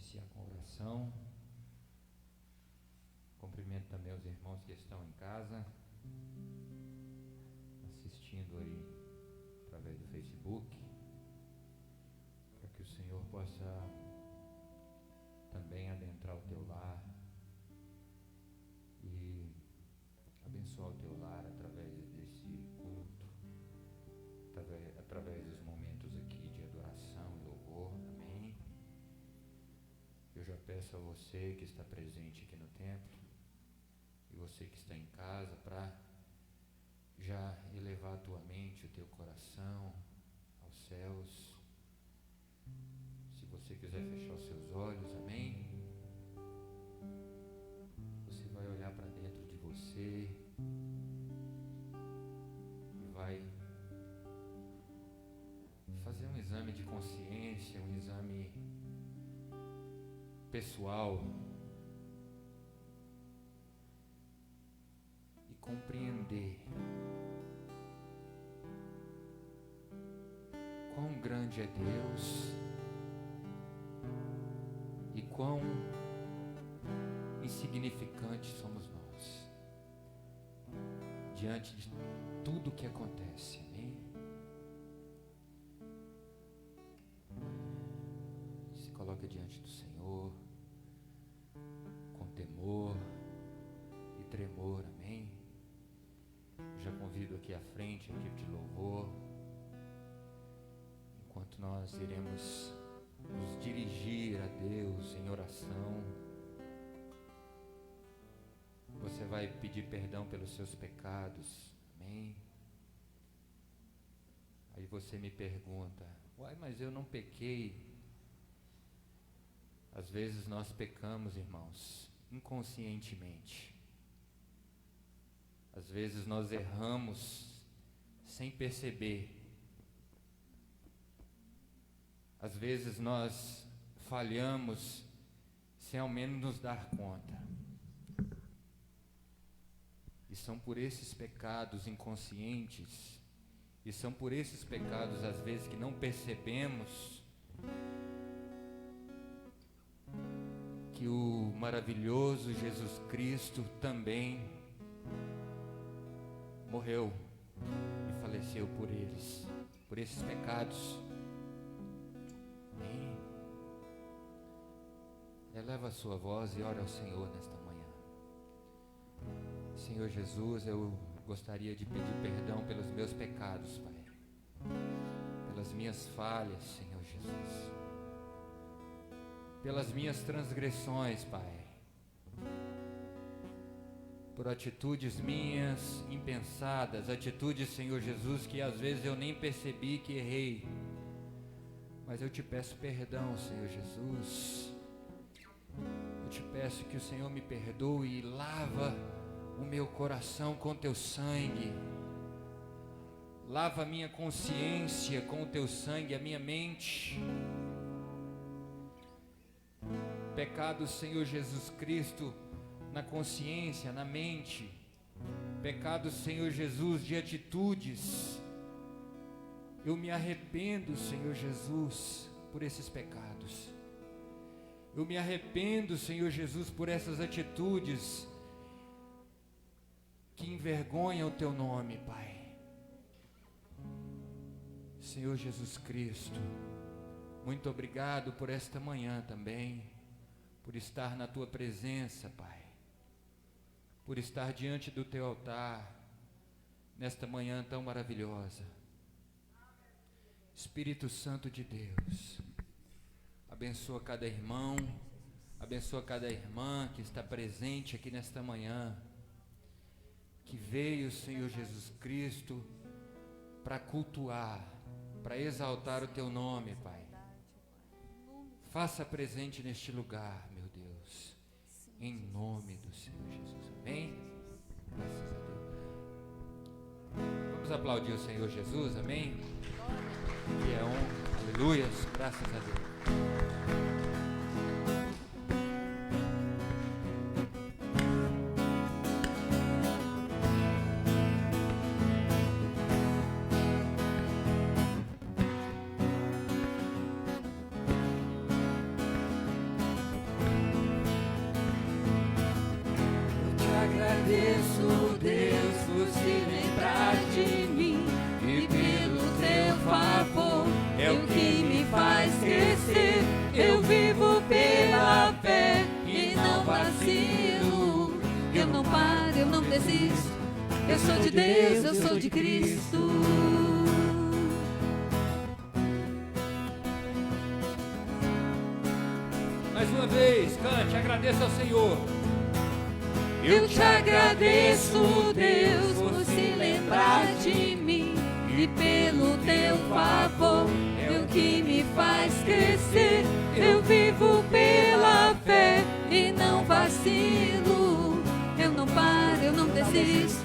iniciar com oração. Cumprimento também os irmãos que estão em casa, assistindo aí através do Facebook, para que o Senhor possa também adentrar o teu lar e abençoar o teu lar através desse culto, através dos momentos aqui de adoração e louvor. Amém. Eu já peço a você que está presente aqui no templo e você que está em casa para já elevar a tua mente, o teu coração aos céus. Se você quiser fechar os seus olhos, amém? Você vai olhar para dentro de você e vai fazer um exame de consciência, um exame pessoal e compreender quão grande é Deus e quão insignificantes somos nós diante de tudo que acontece. Amém? Se coloca diante do Senhor com temor e tremor. Amém? Já convido aqui à frente a equipe de louvor, enquanto nós iremos nos dirigir a Deus em oração. Você vai pedir perdão pelos seus pecados, amém? Aí você me pergunta: uai, mas eu não pequei. Às vezes nós pecamos, irmãos, inconscientemente. Às vezes nós erramos sem perceber. Às vezes nós falhamos sem ao menos nos dar conta. E são por esses pecados inconscientes, e são por esses pecados às vezes que não percebemos, que o maravilhoso Jesus Cristo também morreu e faleceu por eles, por esses pecados. Amém? Eleva a sua voz e ora ao Senhor nesta manhã. Senhor Jesus, eu gostaria de pedir perdão pelos meus pecados, Pai, pelas minhas falhas, Senhor Jesus, pelas minhas transgressões, Pai, por atitudes minhas impensadas, atitudes, Senhor Jesus, que às vezes eu nem percebi que errei, mas eu te peço perdão, Senhor Jesus. Eu te peço que o Senhor me perdoe e lava o meu coração com teu sangue, lava a minha consciência com o teu sangue, a minha mente. Pecado, Senhor Jesus Cristo, na consciência, na mente. Pecado, Senhor Jesus, de atitudes. Eu me arrependo, Senhor Jesus, por esses pecados. Eu me arrependo, Senhor Jesus, por essas atitudes que envergonham o teu nome, Pai. Senhor Jesus Cristo, muito obrigado por esta manhã também, por estar na tua presença, Pai, por estar diante do teu altar nesta manhã tão maravilhosa. Espírito Santo de Deus, abençoa cada irmão, abençoa cada irmã que está presente aqui nesta manhã, que veio, Senhor Jesus Cristo, para cultuar, para exaltar o teu nome, Pai. Faça presente neste lugar, meu Deus, em nome do Senhor Jesus. Amém? Graças a Deus. Vamos aplaudir o Senhor Jesus, amém? Que é aleluias, graças a Deus. desisto. Eu sou de Deus, eu sou de Cristo. Mais uma vez, cante, agradeça ao Senhor. Eu te agradeço, Deus, por se lembrar de mim, e pelo teu favor é o que me faz crescer. Eu vivo pela fé e não vacilo. Eu não paro, eu não desisto.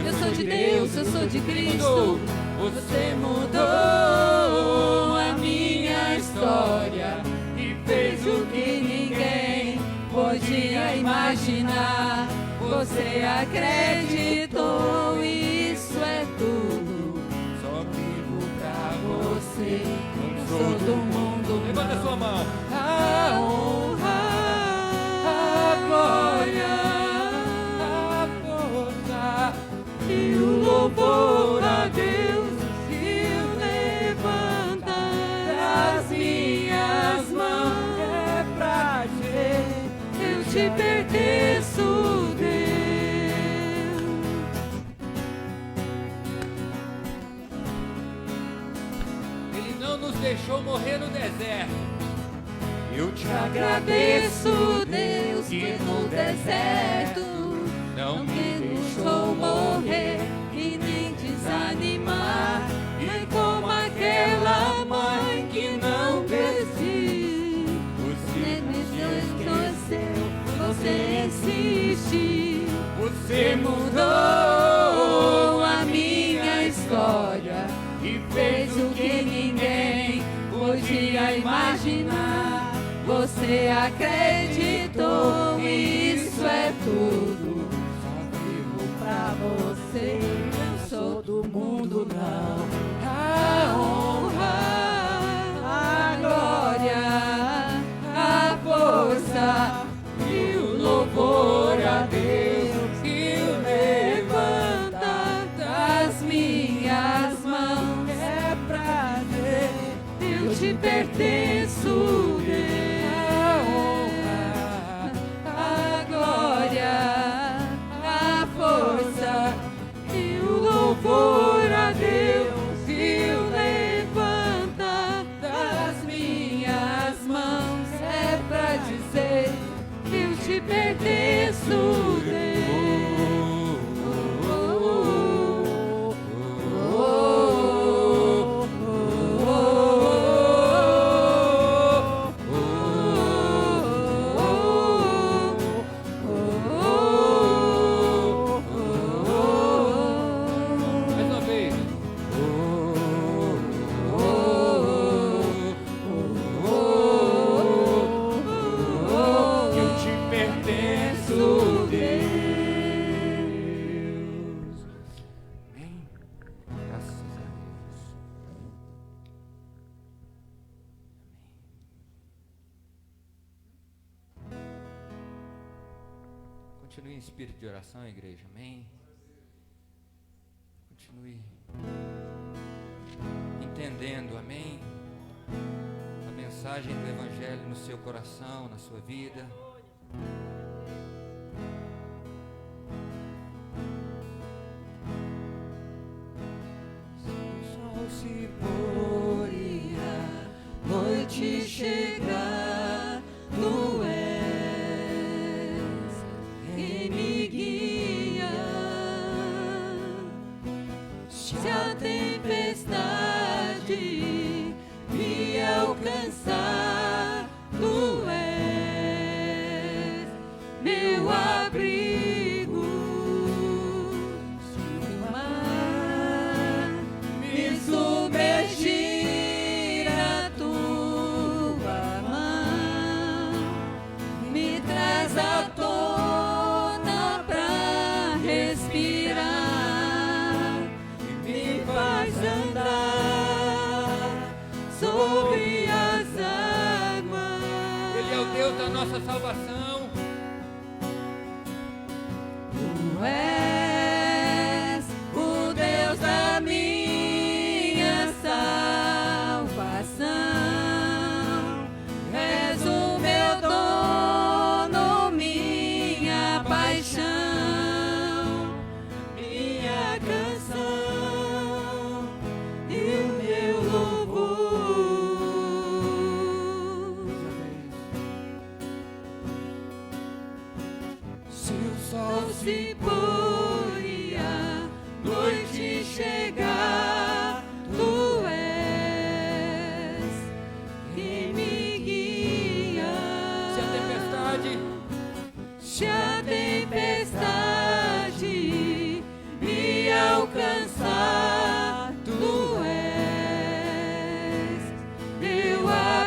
Eu sou de Deus, eu sou de Cristo. Você mudou a minha história e fez o que ninguém podia imaginar. Você acreditou, isso é tudo. Só vivo pra você. Eu sou do mundo. Levanta a sua mão. A honra, a glória, a força e o louvor a Deus que o levanta das minhas mãos. É pra dizer, eu te pertenço, Deus. Ele não nos deixou morrer no deserto. Eu te Agradeço, Deus, que no deserto não me deixou morrer e nem desanimar. Nem como aquela mãe que não desistiu. Você me esqueceu, você insiste. Você mudou a minha história e fez o que ninguém podia imaginar. Você acreditou, isso é tudo. Só vivo pra você, não sou do mundo não. A honra, a glória, a força e o louvor a Deus que o levanta das minhas mãos. É pra Deus, eu te pertenço, Deus. Louvor a Deus e o levanta das minhas mãos. É pra dizer, eu te pertenço, Deus. Continue em espírito de oração, igreja, amém? Continue entendendo, amém? A mensagem do Evangelho no seu coração, na sua vida. Se o sol se pôr e a noite chegar, tu és quem me guia. Se a tempestade me alcançar, tu és meu abrigo. Se o mar me submergir, a tua mão me traz à tona pra respirar e me faz andar sobre as águas. Ele é o Deus da nossa salvação. Tu és o Deus da minha salvação. És o meu dono, minha paixão.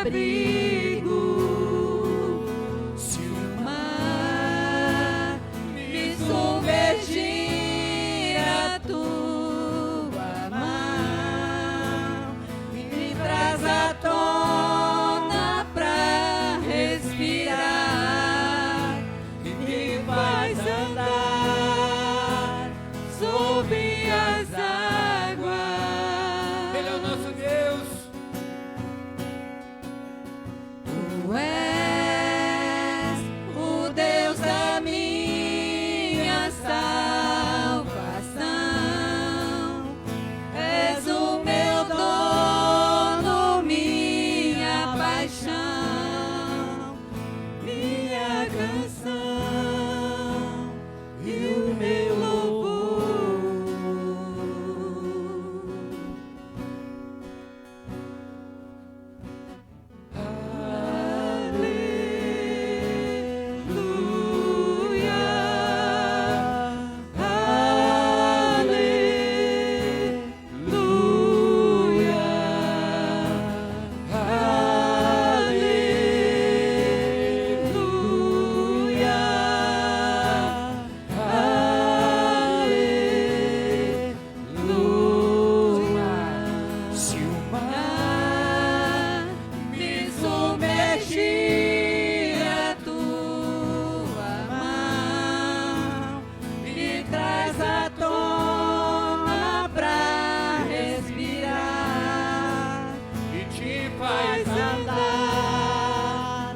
abrigo. Se o mar me submergir, a tua mão me traz à tona pra respirar e me faz andar sobre as águas. Ele é o nosso Deus. Tu és o Deus da minha salvação, és o meu dono, minha paixão, minha canção e o meu louvor. Se o mar me submergir, a tua mão me traz à tona pra respirar E te faz faz andar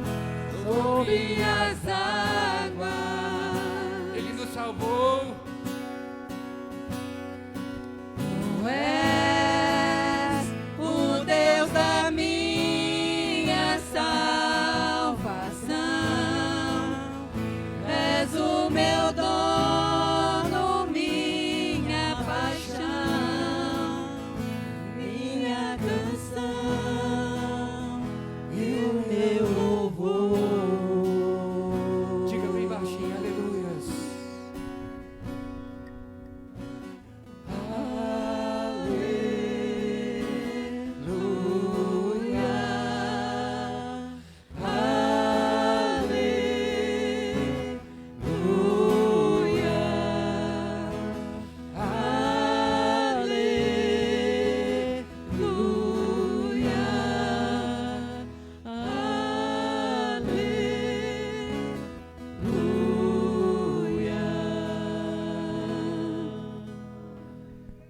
sobre as águas. Ele nos salvou. Tu és o Deus da minha salvação, és o meu dono, minha paixão, minha canção e o meu louvor. Diga bem baixinho, aleluias.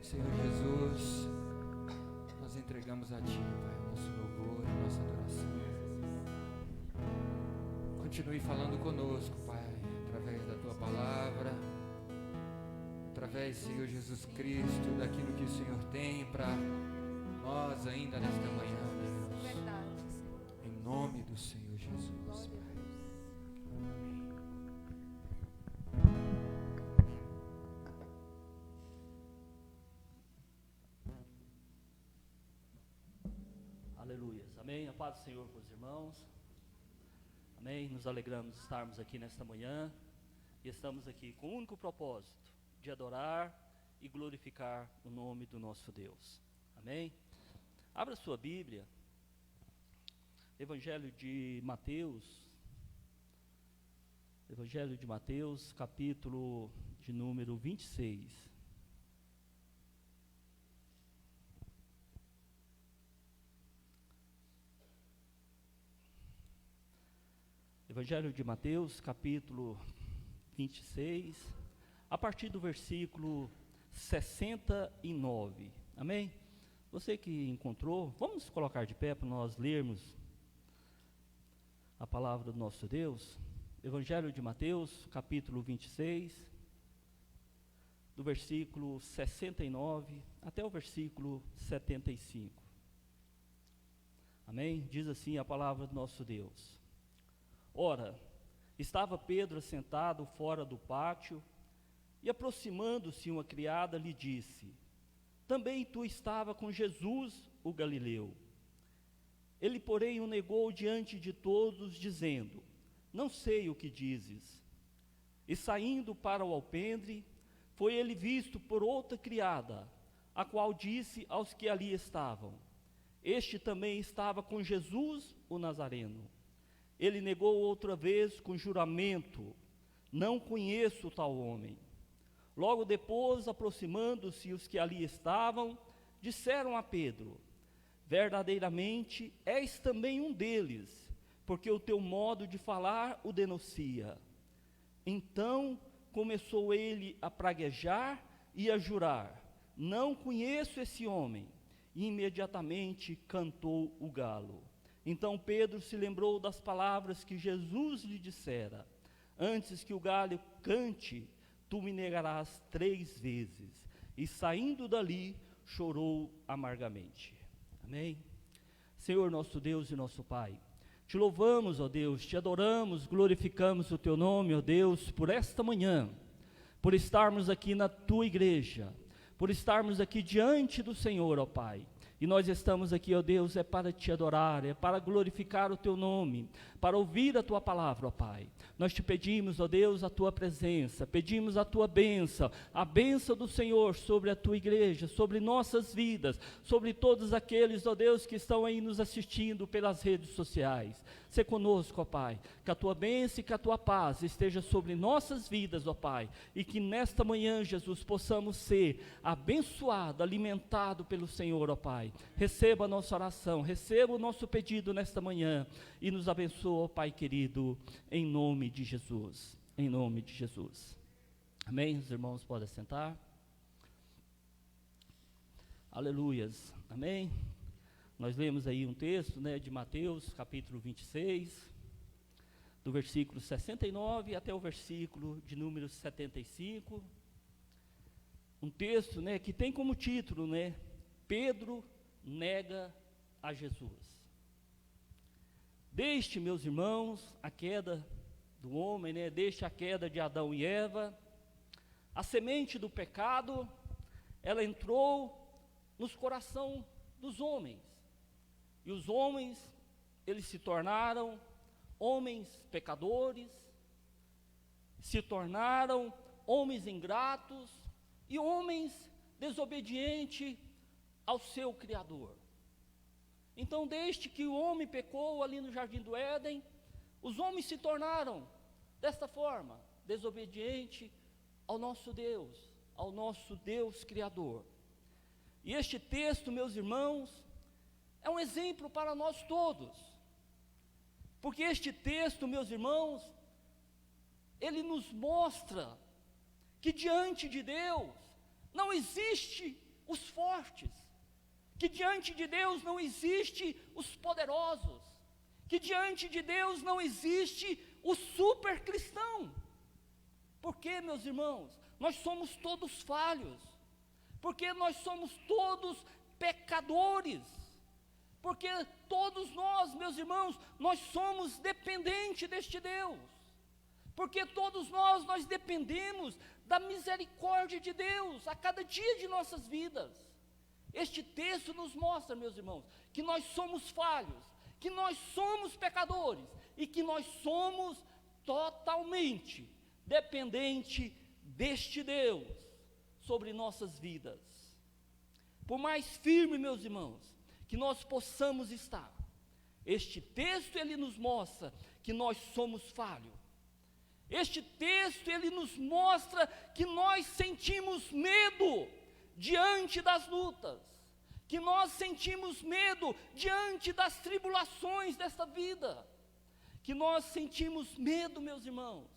Senhor Jesus, nós entregamos a Ti, Pai, o nosso louvor, a nossa adoração. Continue falando conosco, Pai, através da Tua palavra, através, Senhor Jesus Cristo, daquilo que o Senhor tem para nós ainda nesta manhã, Deus. Em nome do Senhor Jesus, Pai. Aleluias. Amém. A paz do Senhor com os irmãos. Amém. Nos alegramos de estarmos aqui nesta manhã. E estamos aqui com o único propósito de adorar e glorificar o nome do nosso Deus. Amém. Abra sua Bíblia. Evangelho de Mateus. Evangelho de Mateus, capítulo de número 26. Evangelho de Mateus, capítulo 26, a partir do versículo 69. Amém? Você que encontrou, vamos nos colocar de pé para nós lermos a palavra do nosso Deus. Evangelho de Mateus, capítulo 26, do versículo 69 até o versículo 75. Amém? Diz assim a palavra do nosso Deus. Ora, estava Pedro sentado fora do pátio, e aproximando-se uma criada lhe disse: também tu estava com Jesus, o Galileu. Ele, porém, o negou diante de todos, dizendo: não sei o que dizes. E saindo para o alpendre, foi ele visto por outra criada, a qual disse aos que ali estavam: Este também estava com Jesus, o Nazareno. Ele negou outra vez com juramento: não conheço tal homem. Logo depois, aproximando-se os que ali estavam, disseram a Pedro: verdadeiramente és também um deles, porque o teu modo de falar o denuncia. Então começou ele a praguejar e a jurar: não conheço esse homem. E imediatamente cantou o galo. Então Pedro se lembrou das palavras que Jesus lhe dissera: antes que o galo cante, tu me negarás 3 vezes. E saindo dali, chorou amargamente. Amém? Senhor nosso Deus e nosso Pai, te louvamos, ó Deus, te adoramos, glorificamos o teu nome, ó Deus, por esta manhã, por estarmos aqui na tua igreja, por estarmos aqui diante do Senhor, ó Pai. E nós estamos aqui, ó Deus, é para te adorar, é para glorificar o teu nome, para ouvir a tua palavra, ó Pai. Nós te pedimos, ó Deus, a tua presença, pedimos a tua bênção, a bênção do Senhor sobre a tua igreja, sobre nossas vidas, sobre todos aqueles, ó Deus, que estão aí nos assistindo pelas redes sociais. Sê conosco, ó Pai, que a tua bênção e que a tua paz esteja sobre nossas vidas, ó Pai, e que nesta manhã, Jesus, possamos ser abençoados, alimentados pelo Senhor, ó Pai. Receba a nossa oração, receba o nosso pedido nesta manhã e nos abençoa, ó Pai querido, em nome de Jesus, em nome de Jesus. Amém? Os irmãos podem sentar. Aleluias, amém? Nós lemos aí um texto, né, de Mateus, capítulo 26, do versículo 69 até o versículo de número 75. Um texto, né, que tem como título, né, Pedro nega a Jesus. Desde, meus irmãos, a queda do homem, né, desde a queda de Adão e Eva, a semente do pecado, ela entrou nos corações dos homens. E os homens, eles se tornaram homens pecadores, se tornaram homens ingratos e homens desobedientes ao seu Criador. Então, desde que o homem pecou ali no Jardim do Éden, os homens se tornaram desta forma, desobediente ao nosso Deus Criador. E este texto, meus irmãos, é um exemplo para nós todos, porque este texto, meus irmãos, ele nos mostra que diante de Deus não existe os fortes, que diante de Deus não existe os poderosos, que diante de Deus não existe o super cristão. Porque, meus irmãos, nós somos todos falhos, porque nós somos todos pecadores, porque todos nós, meus irmãos, nós somos dependentes deste Deus, porque todos nós dependemos da misericórdia de Deus a cada dia de nossas vidas. Este texto nos mostra, meus irmãos, que nós somos falhos, que nós somos pecadores e que nós somos totalmente dependentes deste Deus sobre nossas vidas. Por mais firme, meus irmãos, que nós possamos estar, este texto ele nos mostra que nós somos falhos. Este texto ele nos mostra que nós sentimos medo diante das lutas, que nós sentimos medo diante das tribulações desta vida, que nós sentimos medo, meus irmãos,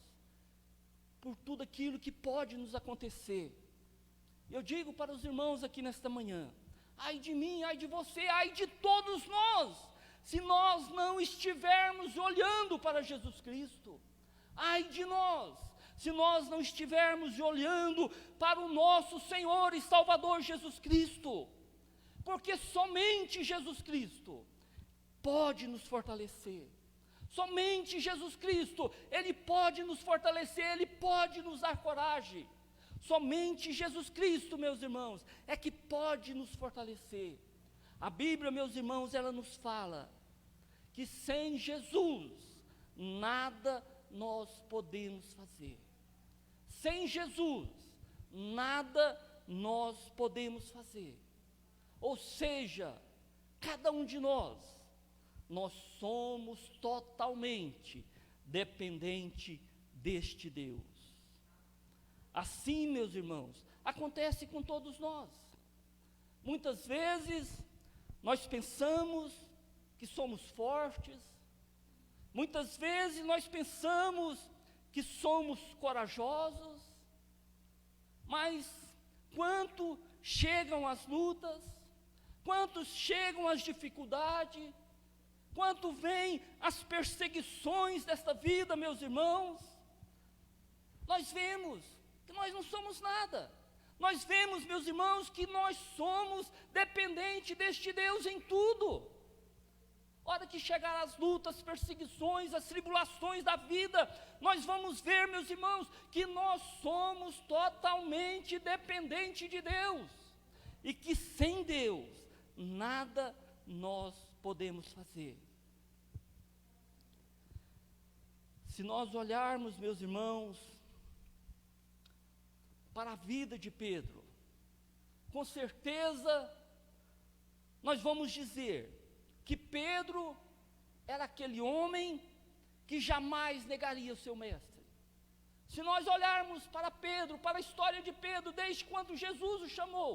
por tudo aquilo que pode nos acontecer. Eu digo para os irmãos aqui nesta manhã: ai de mim, ai de você, ai de todos nós, se nós não estivermos olhando para Jesus Cristo. Ai de nós, se nós não estivermos olhando para o nosso Senhor e Salvador Jesus Cristo, porque somente Jesus Cristo pode nos fortalecer. Somente Jesus Cristo, Ele pode nos fortalecer, Ele pode nos dar coragem. Somente Jesus Cristo, meus irmãos, é que pode nos fortalecer. A Bíblia, meus irmãos, ela nos fala que sem Jesus, nada nós podemos fazer. Sem Jesus, nada nós podemos fazer. Ou seja, cada um de nós somos totalmente dependente deste Deus. Assim, meus irmãos, acontece com todos nós. Muitas vezes nós pensamos que somos fortes, muitas vezes nós pensamos que somos corajosos, mas quando chegam as lutas, quando chegam as dificuldades, quando vêm as perseguições desta vida, meus irmãos, nós vemos que nós não somos nada. Nós vemos, meus irmãos, que nós somos dependentes deste Deus em tudo. Hora que chegar as lutas, as perseguições, as tribulações da vida, nós vamos ver, meus irmãos, que nós somos totalmente dependentes de Deus. E que sem Deus, nada nós podemos fazer. Se nós olharmos, meus irmãos, para a vida de Pedro, com certeza nós vamos dizer que Pedro era aquele homem que jamais negaria o seu mestre. Se nós olharmos para Pedro, para a história de Pedro, desde quando Jesus o chamou,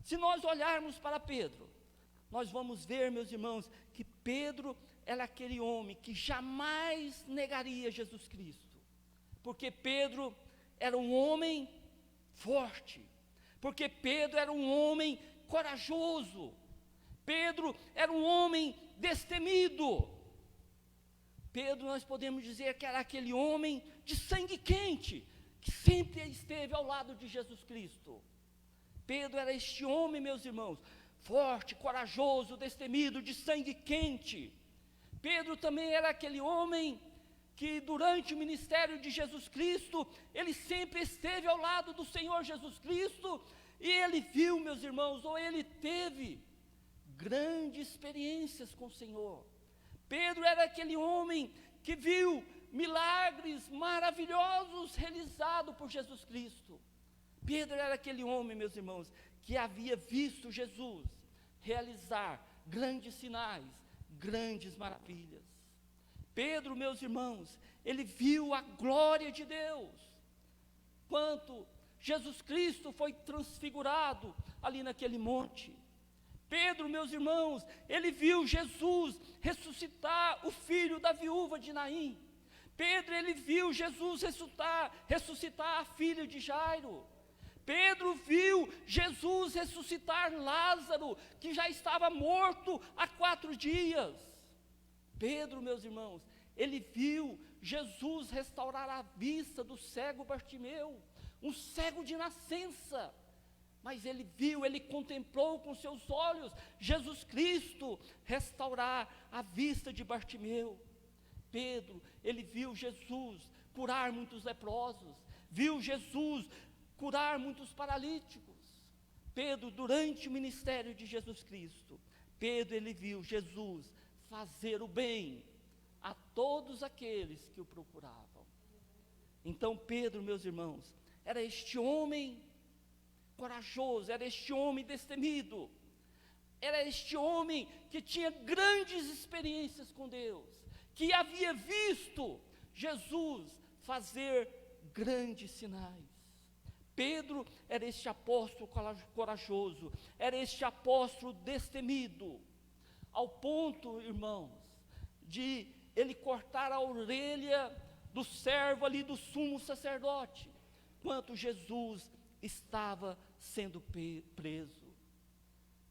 se nós olharmos para Pedro, nós vamos ver, meus irmãos, que Pedro era aquele homem que jamais negaria Jesus Cristo, porque Pedro era um homem forte, porque Pedro era um homem corajoso, Pedro era um homem destemido. Pedro, nós podemos dizer que era aquele homem de sangue quente, que sempre esteve ao lado de Jesus Cristo. Pedro era este homem, meus irmãos, forte, corajoso, destemido, de sangue quente. Pedro também era aquele homem que durante o ministério de Jesus Cristo, ele sempre esteve ao lado do Senhor Jesus Cristo, e ele viu, meus irmãos, ou ele teve grandes experiências com o Senhor. Pedro era aquele homem que viu milagres maravilhosos realizados por Jesus Cristo. Pedro era aquele homem, meus irmãos, que havia visto Jesus realizar grandes sinais, grandes maravilhas. Pedro, meus irmãos, ele viu a glória de Deus, quando Jesus Cristo foi transfigurado ali naquele monte. Pedro, meus irmãos, ele viu Jesus ressuscitar o filho da viúva de Naim. Pedro, ele viu Jesus ressuscitar a filha de Jairo. Pedro viu Jesus ressuscitar Lázaro, que já estava morto há 4 dias. Pedro, meus irmãos, ele viu Jesus restaurar a vista do cego Bartimeu, um cego de nascença. Mas ele viu, ele contemplou com seus olhos Jesus Cristo restaurar a vista de Bartimeu. Pedro, ele viu Jesus curar muitos leprosos, viu Jesus curar muitos paralíticos. Pedro, durante o ministério de Jesus Cristo, Pedro, ele viu Jesus fazer o bem a todos aqueles que o procuravam. Então Pedro, meus irmãos, era este homem corajoso, era este homem destemido, era este homem que tinha grandes experiências com Deus, que havia visto Jesus fazer grandes sinais. Pedro era este apóstolo corajoso, era este apóstolo destemido, ao ponto, irmãos, de ele cortar a orelha do servo ali do sumo sacerdote, enquanto Jesus estava sendo preso.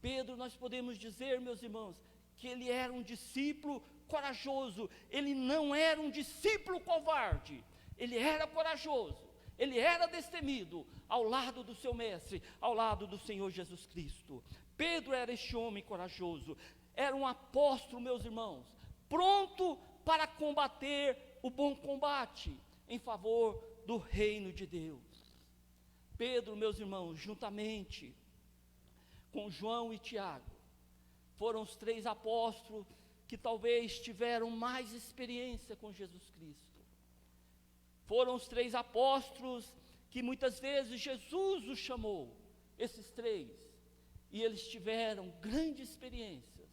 Pedro, nós podemos dizer, meus irmãos, que ele era um discípulo corajoso, ele não era um discípulo covarde, ele era corajoso, ele era destemido ao lado do seu mestre, ao lado do Senhor Jesus Cristo. Pedro era este homem corajoso, era um apóstolo, meus irmãos, pronto para combater o bom combate em favor do reino de Deus. Pedro, meus irmãos, juntamente com João e Tiago, foram os 3 apóstolos que talvez tiveram mais experiência com Jesus Cristo. Foram os 3 apóstolos que muitas vezes Jesus os chamou, esses 3, e eles tiveram grandes experiências,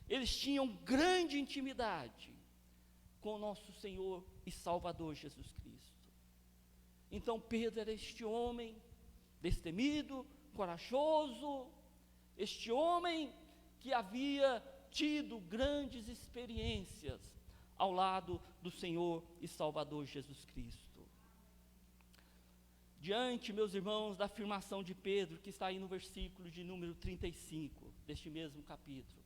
eles tinham grande intimidade com o nosso Senhor e Salvador Jesus Cristo. Então Pedro era este homem destemido, corajoso, este homem que havia tido grandes experiências ao lado do Senhor e Salvador Jesus Cristo. Diante, meus irmãos, da afirmação de Pedro, que está aí no versículo de número 35, deste mesmo capítulo.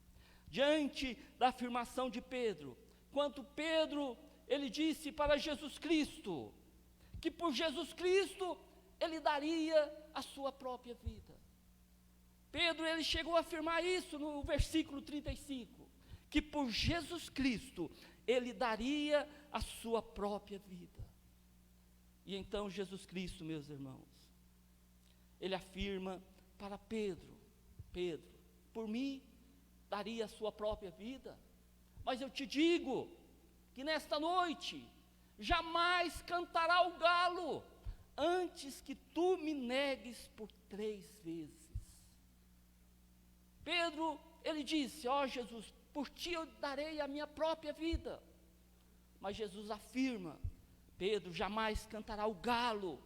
Diante da afirmação de Pedro, quando Pedro, ele disse para Jesus Cristo, que por Jesus Cristo, ele daria a sua própria vida. Pedro, ele chegou a afirmar isso no versículo 35, que por Jesus Cristo, ele daria a sua própria vida. E então Jesus Cristo, meus irmãos, ele afirma para Pedro, Pedro, por mim, daria a sua própria vida, mas eu te digo, que nesta noite, jamais cantará o galo, antes que tu me negues por 3 vezes. Pedro, ele disse, ó Jesus, por ti eu darei a minha própria vida, mas Jesus afirma, Pedro, jamais cantará o galo,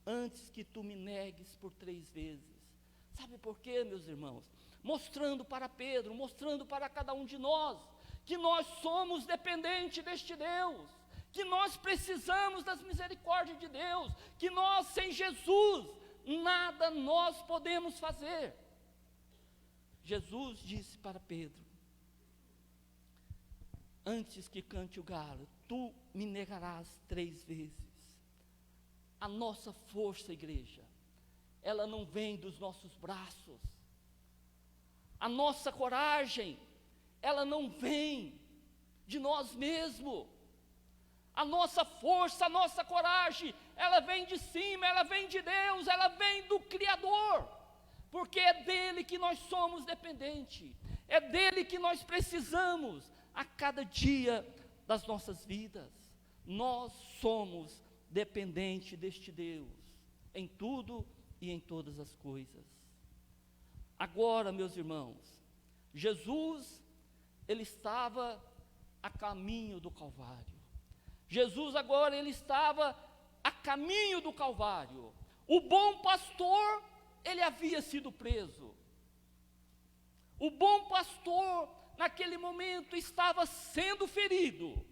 antes que tu me negues por 3 vezes. Sabe por quê, meus irmãos? Mostrando para Pedro, mostrando para cada um de nós, que nós somos dependentes deste Deus, que nós precisamos das misericórdias de Deus, que nós sem Jesus, nada nós podemos fazer. Jesus disse para Pedro, antes que cante o galo, tu me negarás 3 vezes. A nossa força, igreja, ela não vem dos nossos braços. A nossa coragem, ela não vem de nós mesmos. A nossa força, a nossa coragem, ela vem de cima, ela vem de Deus, ela vem do Criador. Porque é dele que nós somos dependentes. É dele que nós precisamos a cada dia das nossas vidas. Nós somos dependentes deste Deus, em tudo e em todas as coisas. Agora, meus irmãos, Jesus, ele estava a caminho do Calvário. Jesus agora, ele estava a caminho do Calvário. O bom pastor, ele havia sido preso. O bom pastor, naquele momento, estava sendo ferido,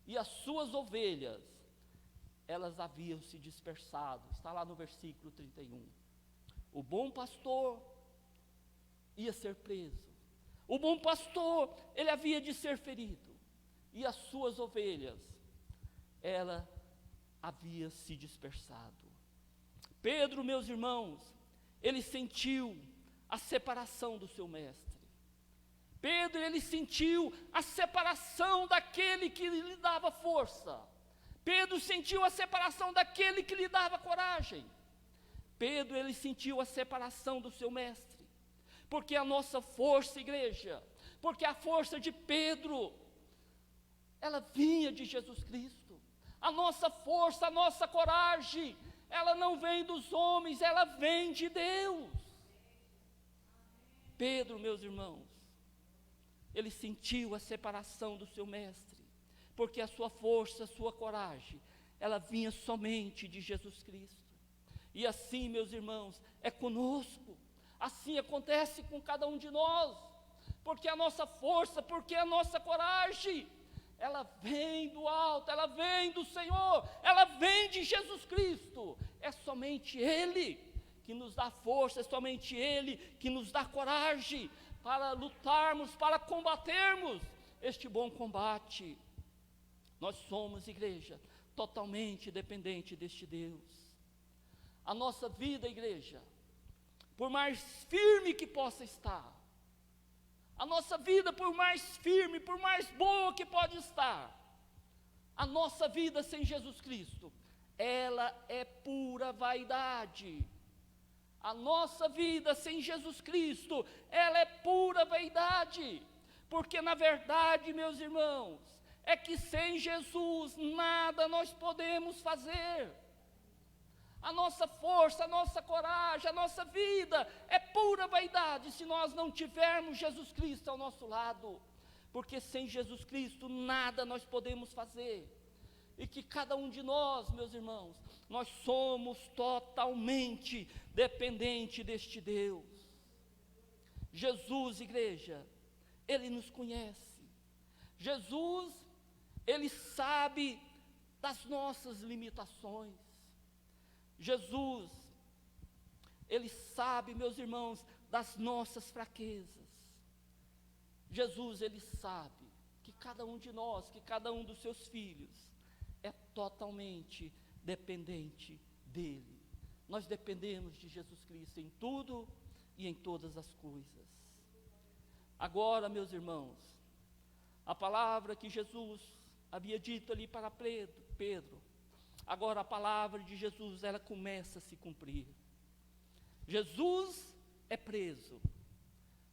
e as suas ovelhas, elas haviam se dispersado. Está lá no versículo 31. O bom pastor ia ser preso. O bom pastor, ele havia de ser ferido, e as suas ovelhas, ela havia se dispersado. Pedro, meus irmãos, ele sentiu a separação do seu mestre. Pedro, ele sentiu a separação daquele que lhe dava força. Pedro sentiu a separação daquele que lhe dava coragem. Pedro, ele sentiu a separação do seu mestre. Porque a nossa força, igreja, porque a força de Pedro, ela vinha de Jesus Cristo. A nossa força, a nossa coragem, ela não vem dos homens, ela vem de Deus. Pedro, meus irmãos, ele sentiu a separação do seu mestre, porque a sua força, a sua coragem, ela vinha somente de Jesus Cristo. E assim, meus irmãos, é conosco, assim acontece com cada um de nós, porque a nossa força, porque a nossa coragem, ela vem do alto, ela vem do Senhor, ela vem de Jesus Cristo. É somente Ele que nos dá força, é somente Ele que nos dá coragem para lutarmos, para combatermos este bom combate. Nós somos, igreja, totalmente dependente deste Deus. A nossa vida, igreja, por mais firme que possa estar, a nossa vida, por mais firme, por mais boa que pode estar, a nossa vida sem Jesus Cristo, ela é pura vaidade. A nossa vida sem Jesus Cristo, ela é pura vaidade, porque na verdade, meus irmãos, é que sem Jesus nada nós podemos fazer. a nossa força, a nossa coragem, a nossa vida é pura vaidade se nós não tivermos Jesus Cristo ao nosso lado, porque sem Jesus Cristo nada nós podemos fazer. E que cada um de nós, meus irmãos, nós somos totalmente dependente deste Deus. Jesus, igreja, Ele nos conhece. Jesus, Ele sabe das nossas limitações. Jesus, Ele sabe, meus irmãos, das nossas fraquezas. Jesus, Ele sabe que cada um de nós, que cada um dos seus filhos é totalmente dependente dEle. Nós dependemos de Jesus Cristo em tudo e em todas as coisas. Agora, meus irmãos, a palavra que Jesus havia dito ali para Pedro, agora a palavra de Jesus, ela começa a se cumprir. Jesus é preso.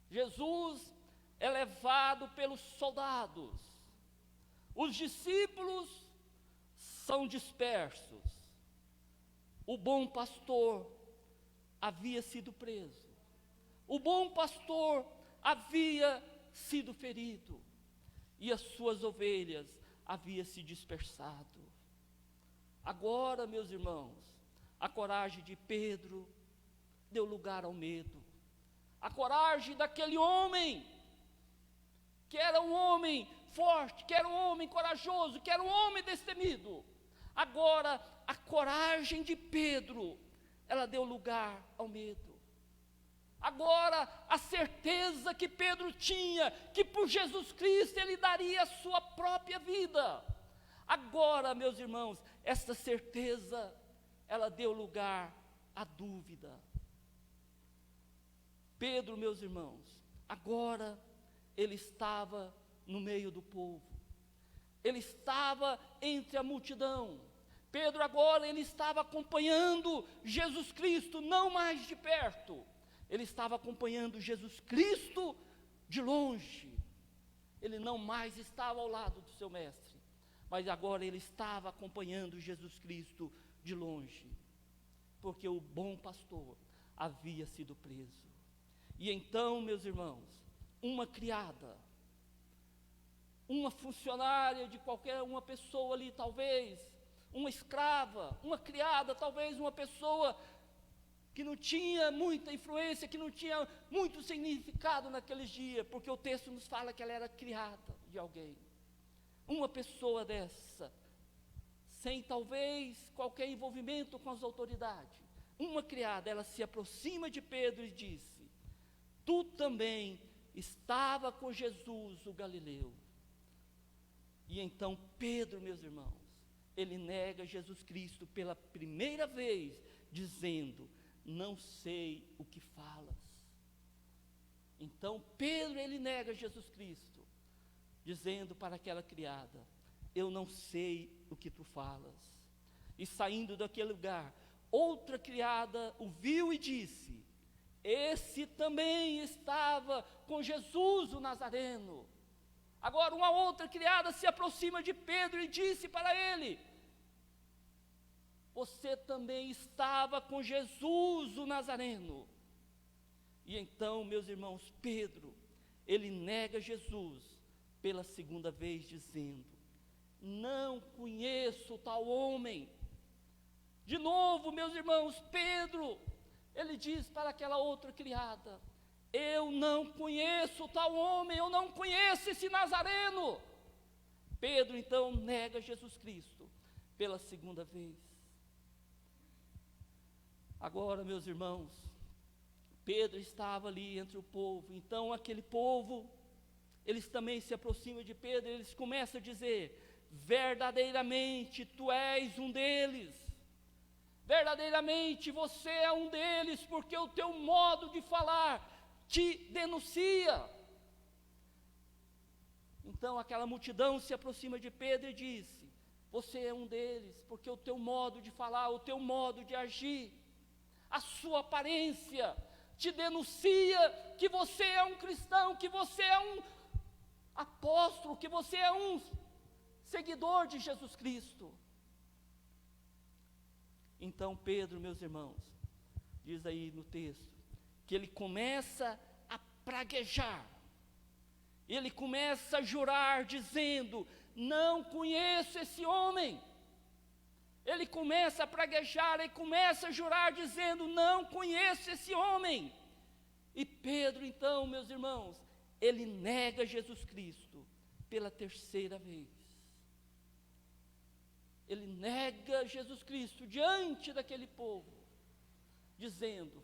Jesus é levado pelos soldados. Os discípulos são dispersos. O bom pastor havia sido preso. O bom pastor havia sido ferido. E as suas ovelhas haviam se dispersado. Agora, meus irmãos, a coragem de Pedro deu lugar ao medo. A coragem daquele homem, que era um homem forte, que era um homem corajoso, que era um homem destemido. Agora, a coragem de Pedro, ela deu lugar ao medo. Agora, a certeza que Pedro tinha, que por Jesus Cristo ele daria a sua própria vida. Agora, meus irmãos, essa certeza, ela deu lugar à dúvida. Pedro, meus irmãos, agora ele estava no meio do povo. Ele estava entre a multidão. Pedro agora, ele estava acompanhando Jesus Cristo, não mais de perto. Ele estava acompanhando Jesus Cristo de longe. Ele não mais estava ao lado do seu mestre, mas agora ele estava acompanhando Jesus Cristo de longe, porque o bom pastor havia sido preso. E então, meus irmãos, uma criada, uma funcionária de qualquer uma pessoa ali, talvez, uma escrava, uma criada, talvez uma pessoa que não tinha muita influência, que não tinha muito significado naqueles dias, porque o texto nos fala que ela era criada de alguém. Uma pessoa dessa, sem talvez qualquer envolvimento com as autoridades, uma criada, ela se aproxima de Pedro e disse: tu também estava com Jesus o Galileu. E então Pedro, meus irmãos, ele nega Jesus Cristo pela primeira vez, dizendo: não sei o que falas. Então Pedro, ele nega Jesus Cristo, dizendo para aquela criada: eu não sei o que tu falas. E saindo daquele lugar, outra criada o viu e disse: esse também estava com Jesus o Nazareno. Agora uma outra criada se aproxima de Pedro e disse para ele: você também estava com Jesus o Nazareno. E então, meus irmãos, Pedro, ele nega Jesus pela segunda vez, dizendo: não conheço tal homem. De novo, meus irmãos, Pedro, ele diz para aquela outra criada: eu não conheço tal homem, eu não conheço esse Nazareno. Pedro então nega Jesus Cristo pela segunda vez. Agora, meus irmãos, Pedro estava ali entre o povo. Então aquele povo, eles também se aproximam de Pedro, eles começam a dizer: verdadeiramente tu és um deles. Verdadeiramente você é um deles, porque o teu modo de falar te denuncia. Então aquela multidão se aproxima de Pedro e disse: você é um deles, porque o teu modo de falar, o teu modo de agir, a sua aparência te denuncia que você é um cristão, que você é um apóstolo, que você é um seguidor de Jesus Cristo. Então Pedro, meus irmãos, diz aí no texto, que ele começa a praguejar, ele começa a jurar, dizendo: não conheço esse homem. Ele começa a praguejar, ele começa a jurar, dizendo: não conheço esse homem. E Pedro, então, meus irmãos, ele nega Jesus Cristo pela terceira vez. Ele nega Jesus Cristo diante daquele povo, dizendo: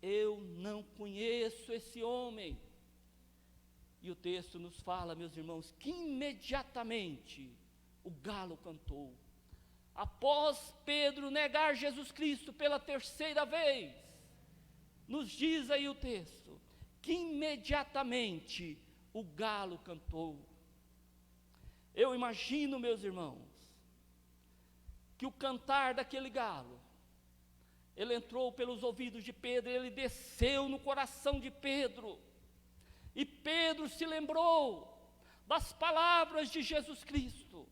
eu não conheço esse homem. E o texto nos fala, meus irmãos, que imediatamente o galo cantou. Após Pedro negar Jesus Cristo pela terceira vez, nos diz aí o texto, que imediatamente o galo cantou. Eu imagino, meus irmãos, que o cantar daquele galo, ele entrou pelos ouvidos de Pedro, ele desceu no coração de Pedro, e Pedro se lembrou das palavras de Jesus Cristo.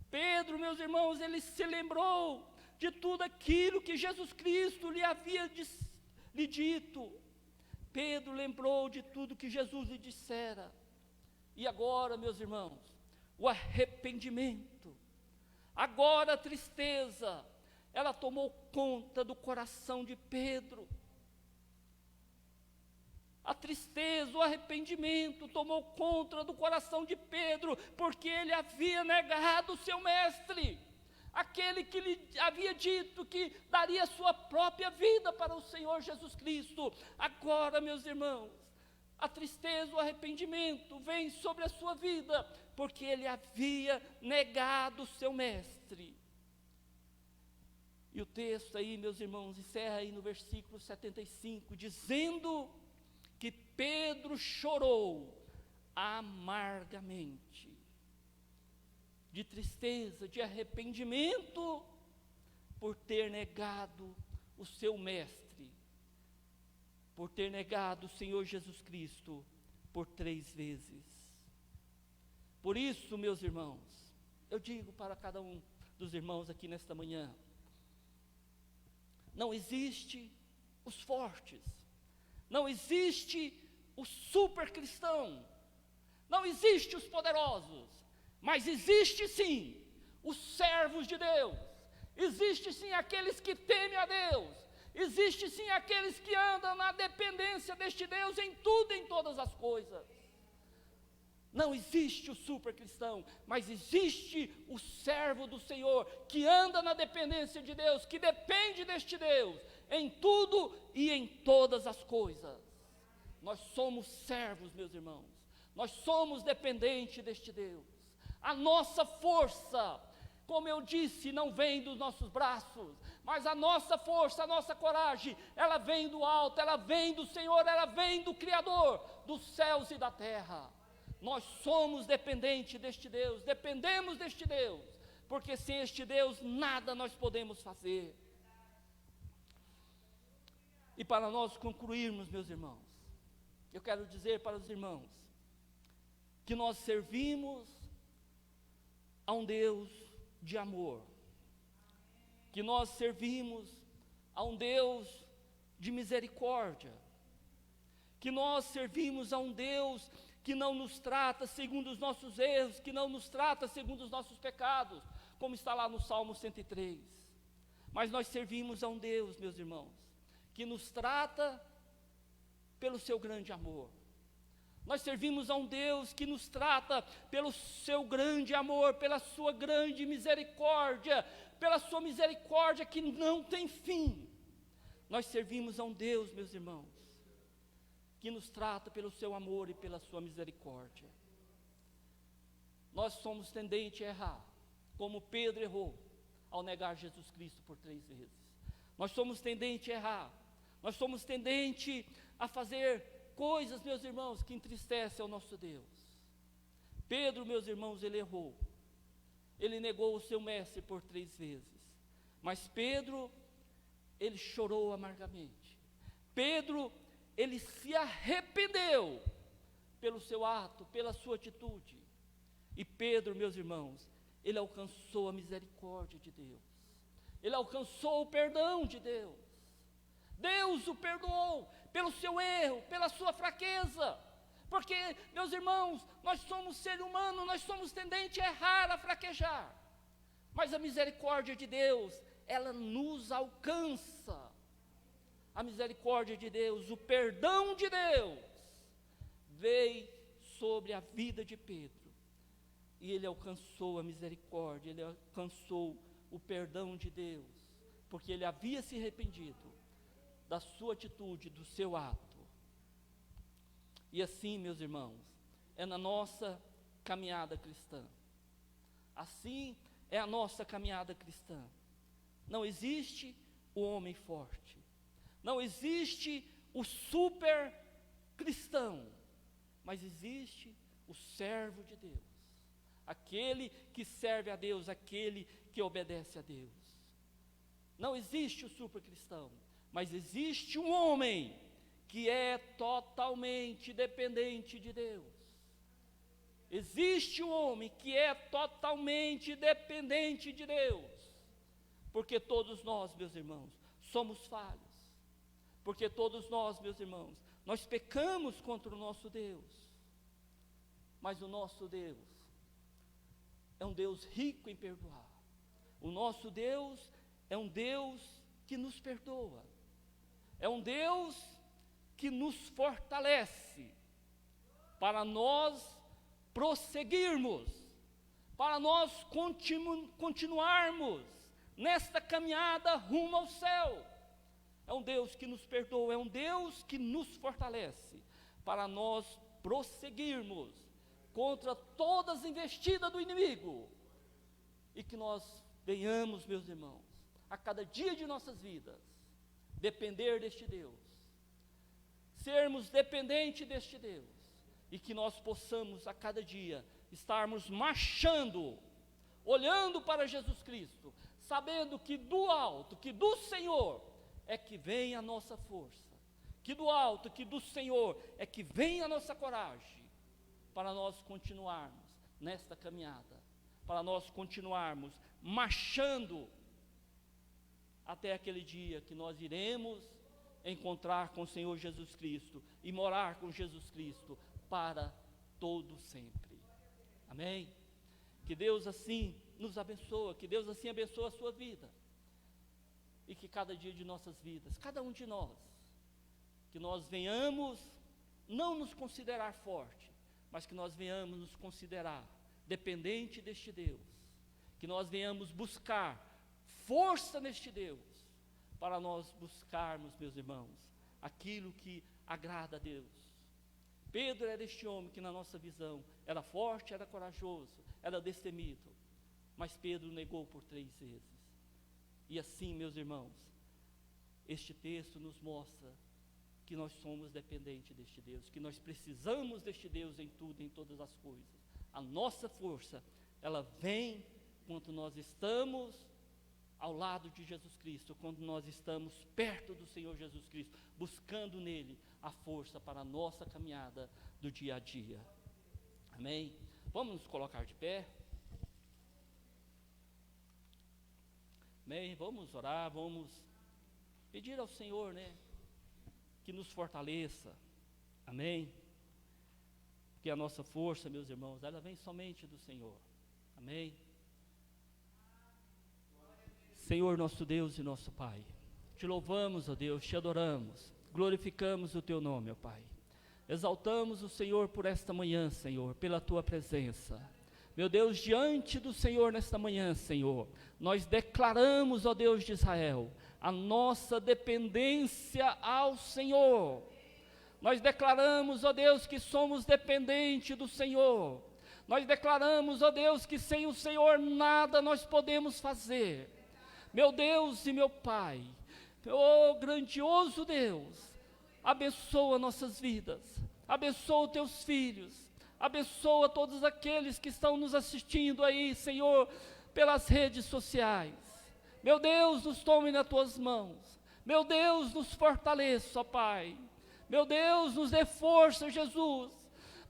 Pedro, meus irmãos, ele se lembrou de tudo aquilo que Jesus Cristo lhe havia lhe dito. Pedro lembrou de tudo que Jesus lhe dissera. E agora, meus irmãos, o arrependimento, agora a tristeza, ela tomou conta do coração de Pedro. A tristeza, o arrependimento tomou conta do coração de Pedro, porque ele havia negado o seu mestre, aquele que lhe havia dito que daria sua própria vida para o Senhor Jesus Cristo. Agora, meus irmãos, a tristeza, o arrependimento vem sobre a sua vida, porque ele havia negado o seu mestre. E o texto aí, meus irmãos, encerra aí no versículo 75, dizendo que Pedro chorou amargamente, de tristeza, de arrependimento, por ter negado o seu mestre, por ter negado o Senhor Jesus Cristo por 3 vezes. Por isso, meus irmãos, eu digo para cada um dos irmãos aqui nesta manhã, não existe os fortes, não existe o super cristão, não existe os poderosos, mas existe sim os servos de Deus, existe sim aqueles que temem a Deus, existe sim aqueles que andam na dependência deste Deus em tudo e em todas as coisas. Não existe o super cristão, mas existe o servo do Senhor, que anda na dependência de Deus, que depende deste Deus, em tudo e em todas as coisas. Nós somos servos, meus irmãos, nós somos dependentes deste Deus. A nossa força, como eu disse, não vem dos nossos braços, mas a nossa força, a nossa coragem, ela vem do alto, ela vem do Senhor, ela vem do Criador dos céus e da terra. Nós somos dependentes deste Deus, dependemos deste Deus, porque sem este Deus nada nós podemos fazer. E para nós concluirmos, meus irmãos, eu quero dizer para os irmãos, que nós servimos a um Deus de amor, que nós servimos a um Deus de misericórdia, que nós servimos a um Deus que não nos trata segundo os nossos erros, que não nos trata segundo os nossos pecados, como está lá no Salmo 103, mas nós servimos a um Deus, meus irmãos, que nos trata pelo seu grande amor. Nós servimos a um Deus que nos trata pelo seu grande amor, pela sua grande misericórdia, pela sua misericórdia que não tem fim. Nós servimos a um Deus, meus irmãos, que nos trata pelo seu amor e pela sua misericórdia. Nós somos tendentes a errar, como Pedro errou ao negar Jesus Cristo por 3 vezes. Nós somos tendentes a errar, nós somos tendentes a fazer coisas, meus irmãos, que entristecem ao nosso Deus. Pedro, meus irmãos, ele errou, ele negou o seu mestre por 3 vezes, mas Pedro, ele chorou amargamente. Pedro, ele se arrependeu pelo seu ato, pela sua atitude. E Pedro, meus irmãos, ele alcançou a misericórdia de Deus. ele alcançou o perdão de Deus. Deus o perdoou pelo seu erro, pela sua fraqueza. Porque, meus irmãos, nós somos ser humano, nós somos tendentes a errar, a fraquejar. Mas a misericórdia de Deus, ela nos alcança. A misericórdia de Deus, o perdão de Deus, veio sobre a vida de Pedro. E ele alcançou a misericórdia, ele alcançou o perdão de Deus, porque ele havia se arrependido da sua atitude, do seu ato. E assim, meus irmãos, é na nossa caminhada cristã. Assim é a nossa caminhada cristã. Não existe o homem forte, não existe o super cristão, mas existe o servo de Deus, aquele que serve a Deus, aquele que obedece a Deus. Não existe o super cristão, mas existe um homem que é totalmente dependente de Deus. Existe um homem que é totalmente dependente de Deus, porque todos nós, meus irmãos, somos falhos, porque todos nós, meus irmãos, nós pecamos contra o nosso Deus, mas o nosso Deus é um Deus rico em perdoar. O nosso Deus é um Deus que nos perdoa, é um Deus que nos fortalece para nós prosseguirmos, para nós continuarmos nesta caminhada rumo ao céu. É um Deus que nos perdoa, é um Deus que nos fortalece para nós prosseguirmos contra todas as investidas do inimigo, e que nós venhamos, meus irmãos, a cada dia de nossas vidas, depender deste Deus, sermos dependentes deste Deus, e que nós possamos a cada dia estarmos marchando, olhando para Jesus Cristo, sabendo que do alto, que do Senhor é que vem a nossa força, que do alto, que do Senhor é que vem a nossa coragem, para nós continuarmos nesta caminhada, para nós continuarmos marchando até aquele dia que nós iremos encontrar com o Senhor Jesus Cristo e morar com Jesus Cristo para todo sempre. Amém? Que Deus assim nos abençoe, que Deus assim abençoe a sua vida, e que cada dia de nossas vidas, cada um de nós, que nós venhamos não nos considerar forte, mas que nós venhamos nos considerar dependente deste Deus, que nós venhamos buscar força neste Deus, para nós buscarmos, meus irmãos, aquilo que agrada a Deus. Pedro era este homem que na nossa visão era forte, era corajoso, era destemido, mas Pedro negou por 3 vezes. E assim, meus irmãos, este texto nos mostra que nós somos dependentes deste Deus, que nós precisamos deste Deus em tudo, em todas as coisas. A nossa força, ela vem quando nós estamos ao lado de Jesus Cristo, quando nós estamos perto do Senhor Jesus Cristo, buscando nele a força para a nossa caminhada do dia a dia. Amém? Vamos nos colocar de pé. Amém? Vamos orar, vamos pedir ao Senhor, né, que nos fortaleça. Amém? Porque a nossa força, meus irmãos, ela vem somente do Senhor. Amém? Senhor, nosso Deus e nosso Pai, te louvamos, ó Deus, te adoramos, glorificamos o teu nome, ó Pai. Exaltamos o Senhor por esta manhã, Senhor, pela tua presença. Meu Deus, diante do Senhor nesta manhã, Senhor, nós declaramos, ó Deus de Israel, a nossa dependência ao Senhor. Nós declaramos, ó Deus, que somos dependentes do Senhor. Nós declaramos, ó Deus, que sem o Senhor nada nós podemos fazer. Meu Deus e meu Pai, oh grandioso Deus, abençoa nossas vidas, abençoa os teus filhos, abençoa todos aqueles que estão nos assistindo aí, Senhor, pelas redes sociais. Meu Deus, nos tome nas tuas mãos. Meu Deus, nos fortaleça, ó Pai. Meu Deus, nos dê força, Jesus,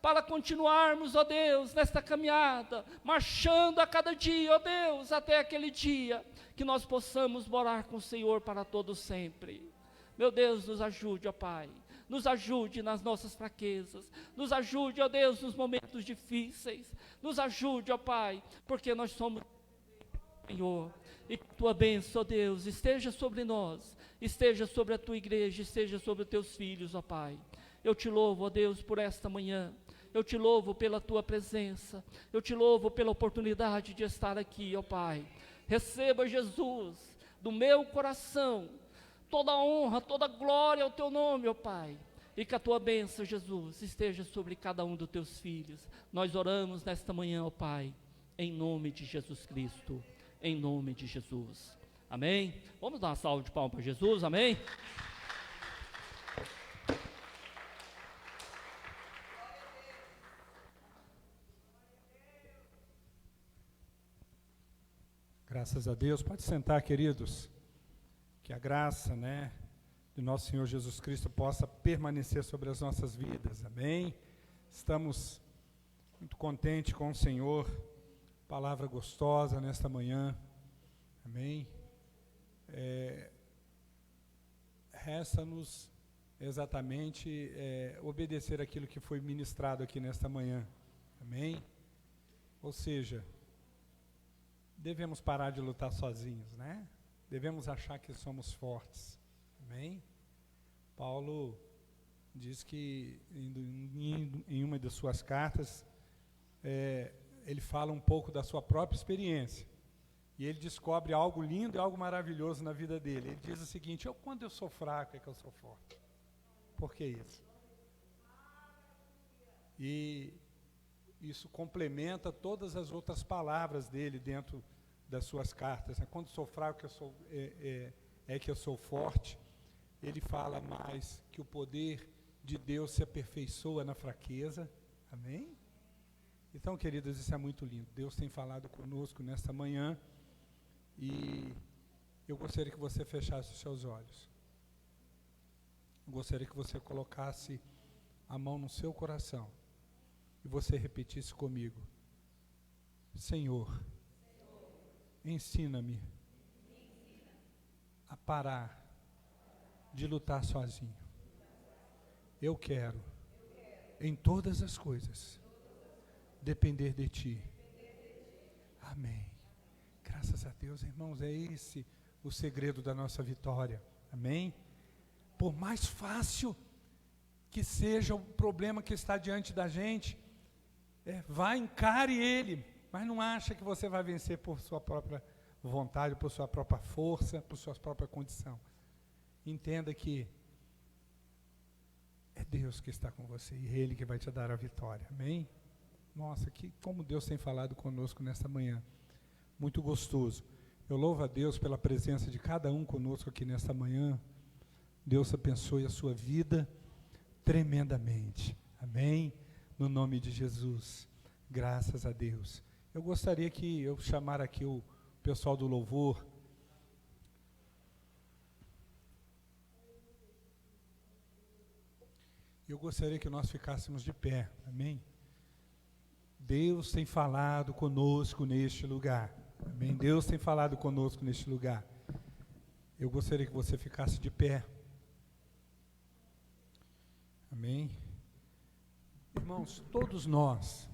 para continuarmos, ó Deus, nesta caminhada, marchando a cada dia, ó Deus, até aquele dia que nós possamos morar com o Senhor para todo sempre. Meu Deus, nos ajude, ó Pai, nos ajude nas nossas fraquezas, nos ajude, ó Deus, nos momentos difíceis, nos ajude, ó Pai, porque nós somos Senhor, e tua bênção, ó Deus, esteja sobre nós, esteja sobre a tua igreja, esteja sobre os teus filhos, ó Pai. Eu te louvo, ó Deus, por esta manhã, eu te louvo pela tua presença, eu te louvo pela oportunidade de estar aqui, ó Pai. Receba, Jesus, do meu coração, toda honra, toda glória ao teu nome, ó Pai. E que a tua bênção, Jesus, esteja sobre cada um dos teus filhos. Nós oramos nesta manhã, ó Pai, em nome de Jesus Cristo. Em nome de Jesus, amém? Vamos dar uma salva de palmas para Jesus, amém? Graças a Deus, pode sentar, queridos, que a graça, de nosso Senhor Jesus Cristo possa permanecer sobre as nossas vidas, amém? Estamos muito contentes com o Senhor. Palavra gostosa nesta manhã, amém? Resta-nos exatamente obedecer aquilo que foi ministrado aqui nesta manhã, amém? Ou seja, devemos parar de lutar sozinhos, Devemos achar que somos fortes, amém? Paulo diz que em uma das suas cartas, ele fala um pouco da sua própria experiência, e ele descobre algo lindo e algo maravilhoso na vida dele. Ele diz o seguinte: quando eu sou fraco é que eu sou forte. Por que isso? E isso complementa todas as outras palavras dele dentro das suas cartas. Quando sou fraco é que eu sou forte. Ele fala mais que o poder de Deus se aperfeiçoa na fraqueza, amém? Então, queridos, isso é muito lindo. Deus tem falado conosco nesta manhã, e eu gostaria que você fechasse os seus olhos. Eu gostaria que você colocasse a mão no seu coração e você repetisse comigo: Senhor, ensina-me a parar de lutar sozinho. Eu quero, em todas as coisas, depender de Ti. Amém. Graças a Deus, irmãos, é esse o segredo da nossa vitória. Amém? Por mais fácil que seja o problema que está diante da gente, vá, encare ele, mas não acha que você vai vencer por sua própria vontade, por sua própria força, por sua própria condição. Entenda que é Deus que está com você, e Ele que vai te dar a vitória. Amém? Nossa, como Deus tem falado conosco nesta manhã. Muito gostoso. Eu louvo a Deus pela presença de cada um conosco aqui nesta manhã. Deus abençoe a sua vida tremendamente. Amém? No nome de Jesus. Graças a Deus. Eu gostaria que eu chamar aqui o pessoal do louvor. Eu gostaria que nós ficássemos de pé. Amém? Deus tem falado conosco neste lugar. Amém? Deus tem falado conosco neste lugar. Eu gostaria que você ficasse de pé. Amém? Irmãos, todos nós,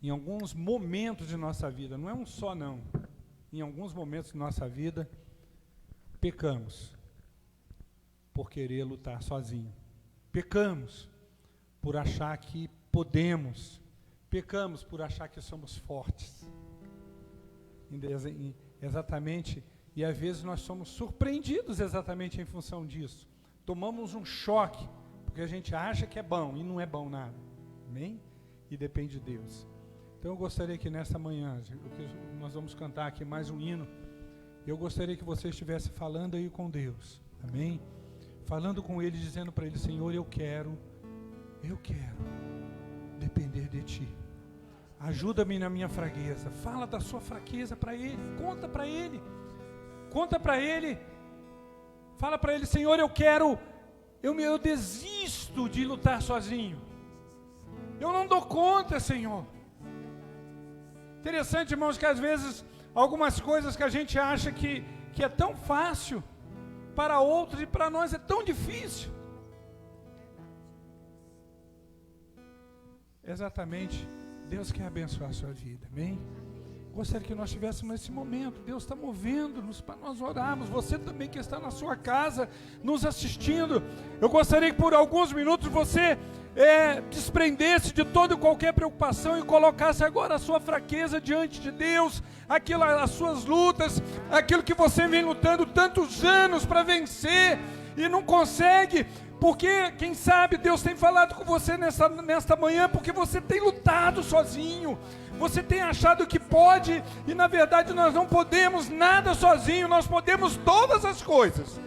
em alguns momentos de nossa vida, não é um só não, em alguns momentos de nossa vida, pecamos por querer lutar sozinho. Pecamos por achar que podemos. Pecamos por achar que somos fortes. Exatamente, e às vezes nós somos surpreendidos exatamente em função disso. Tomamos um choque, porque a gente acha que é bom, e não é bom nada. Amém? E depende de Deus. Então eu gostaria que nessa manhã, nós vamos cantar aqui mais um hino, eu gostaria que você estivesse falando aí com Deus. Amém? Falando com Ele, dizendo para Ele: Senhor, eu quero depender de Ti. Ajuda-me na minha fraqueza. Fala da sua fraqueza para Ele. Conta para Ele. Fala para Ele: Senhor, eu desejo desisto de lutar sozinho. Eu não dou conta, Senhor. Interessante, irmãos, que às vezes algumas coisas que a gente acha que é tão fácil, para outros e para nós é tão difícil. Exatamente, Deus quer abençoar a sua vida, amém? Gostaria que nós tivéssemos esse momento. Deus está movendo-nos para nós orarmos. Você também que está na sua casa nos assistindo, eu gostaria que por alguns minutos você desprendesse de toda e qualquer preocupação e colocasse agora a sua fraqueza diante de Deus, as suas lutas, aquilo que você vem lutando tantos anos para vencer e não consegue, porque quem sabe Deus tem falado com você nesta manhã, porque você tem lutado sozinho. Você tem achado que pode, e na verdade nós não podemos nada sozinho. Nós podemos todas as coisas,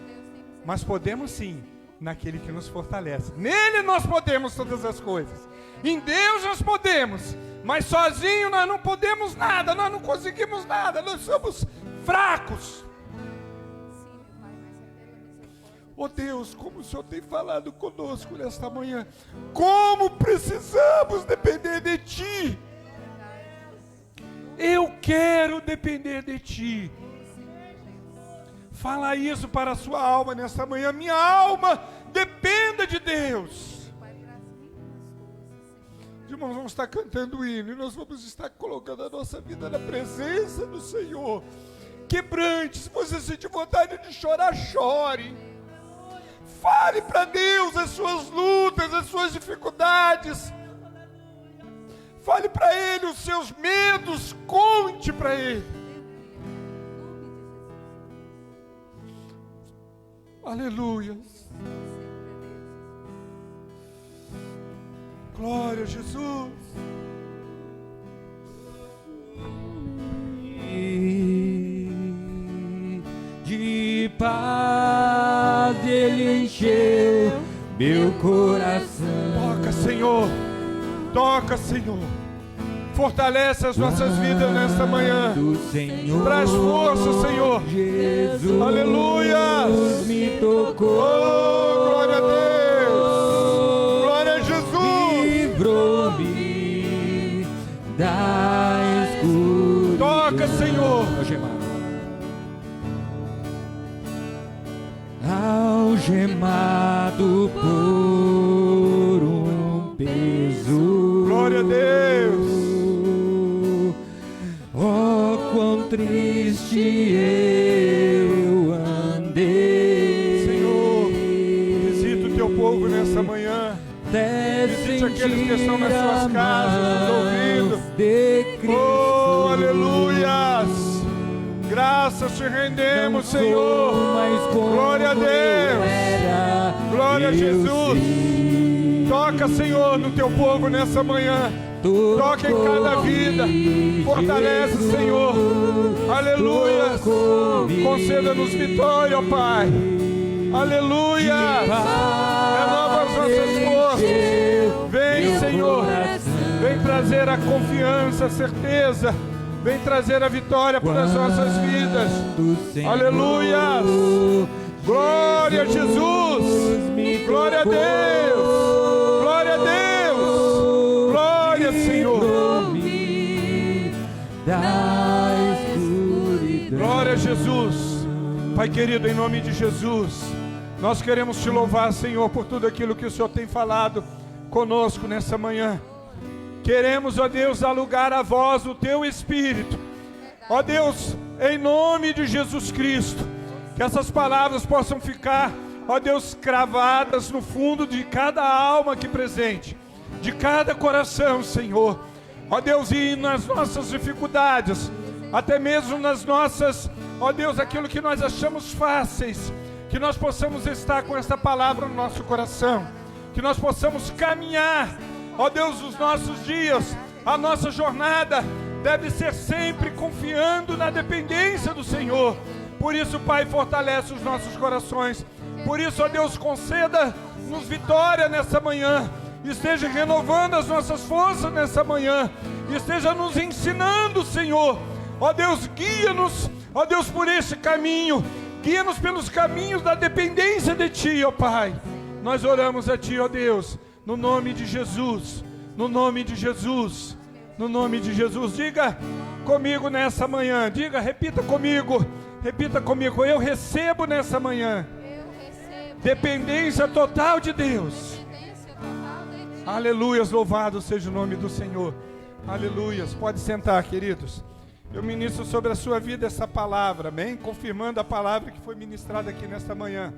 mas podemos sim naquele que nos fortalece. Nele nós podemos todas as coisas. Em Deus nós podemos, mas sozinho nós não podemos nada. Nós não conseguimos nada. Nós somos fracos. Oh Deus, como o Senhor tem falado conosco nesta manhã, como precisamos depender de Ti. Eu quero depender de Ti. Fala isso para a sua alma nesta manhã. Minha alma, dependa de Deus. Irmãos, vamos estar cantando o hino e nós vamos estar colocando a nossa vida na presença do Senhor. Quebrante, se você sentir vontade de chorar, chore. Fale para Deus as suas lutas, as suas dificuldades. Fale para Ele os seus medos, conte para Ele. Aleluia. Glória a Jesus. De paz Ele encheu meu coração. Toca, Senhor. Toca, Senhor. Fortalece as nossas vidas nesta manhã. Traz força, Senhor. Jesus, aleluia. Me tocou. Oh, glória a Deus. Glória a Jesus. Livrou-me da escuridão. Toca, Senhor. Algemado por um peso. Glória a Deus. Oh, quão triste eu andei. Senhor, visita o teu povo nessa manhã. Visite aqueles que estão nas suas casas, nos ouvindo. Oh, aleluias. Graças te rendemos, Senhor. Glória a Deus. Glória a Jesus. Toca, Senhor, no teu povo nessa manhã. Toca em cada vida. Fortalece, Senhor. Aleluia. Conceda-nos vitória, ó Pai. Aleluia. Renova as nossas forças. Vem, Senhor. Vem trazer a confiança, a certeza. Vem trazer a vitória para as nossas vidas. Aleluia. Glória a Jesus. Glória a Deus. Glória a Deus. Glória, Senhor. Glória a Jesus. Pai querido, em nome de Jesus, nós queremos te louvar, Senhor, por tudo aquilo que o Senhor tem falado conosco nessa manhã. Queremos, ó Deus, dar lugar à voz do Teu Espírito. Ó Deus, em nome de Jesus Cristo, que essas palavras possam ficar, ó Deus, cravadas no fundo de cada alma aqui presente, de cada coração, Senhor. Ó Deus, e nas nossas dificuldades, até mesmo nas nossas, ó Deus, aquilo que nós achamos fáceis, que nós possamos estar com esta palavra no nosso coração, que nós possamos caminhar. Ó Deus, os nossos dias, a nossa jornada deve ser sempre confiando na dependência do Senhor. Por isso, Pai, fortalece os nossos corações. Por isso, ó Deus, conceda-nos vitória nessa manhã. Esteja renovando as nossas forças nessa manhã. Esteja nos ensinando, Senhor. Ó Deus, guia-nos, ó Deus, por esse caminho. Guia-nos pelos caminhos da dependência de Ti, ó Pai. Nós oramos a Ti, ó Deus, no nome de Jesus, no nome de Jesus, no nome de Jesus. Diga comigo nessa manhã, diga, repita comigo, eu recebo nessa manhã dependência total de Deus. Aleluias, louvado seja o nome do Senhor. Aleluias, pode sentar, queridos. Eu ministro sobre a sua vida essa palavra, amém? Confirmando a palavra que foi ministrada aqui nesta manhã.